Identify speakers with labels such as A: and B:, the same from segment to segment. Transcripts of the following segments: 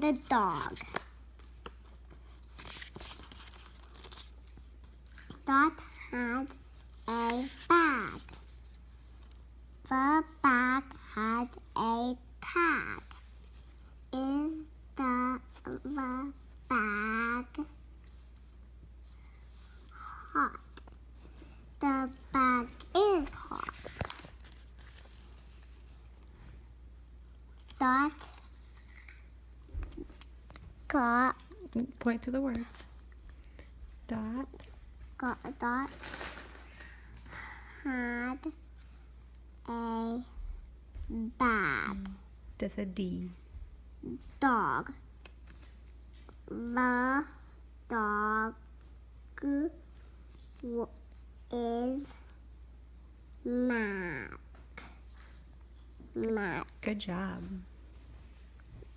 A: the dog. Dot had a bag. The bag had a tag. Is the bag hot? The bag is hot. Dot got
B: Point to the words. Dot
A: Dot had a bag.
B: That's a D.
A: Dog. The dog is Mac.
B: Good job.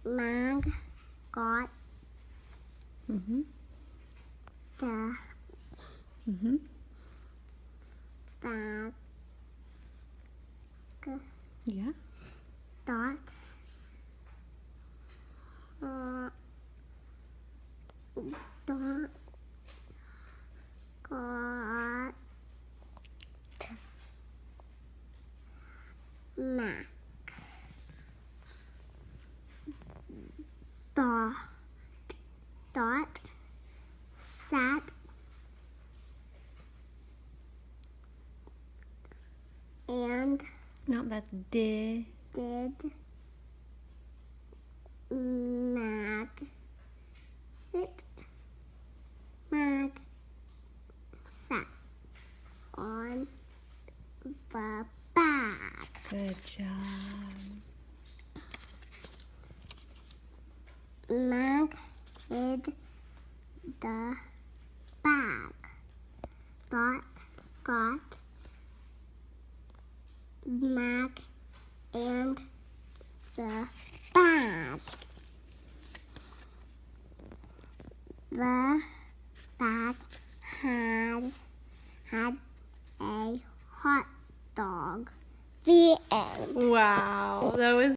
A: Mac got
B: Mhm.
A: the
B: Mhm.
A: bag.
B: Yeah.
A: Dot dot got Mac. Dot sat and
B: No, that's D.
A: did Mag sit? Mag sat on the bag.
B: Good job.
A: Mag hid the bag. Dot got Mag and the bag. The bag had a hot dog. The end.
B: Wow, that was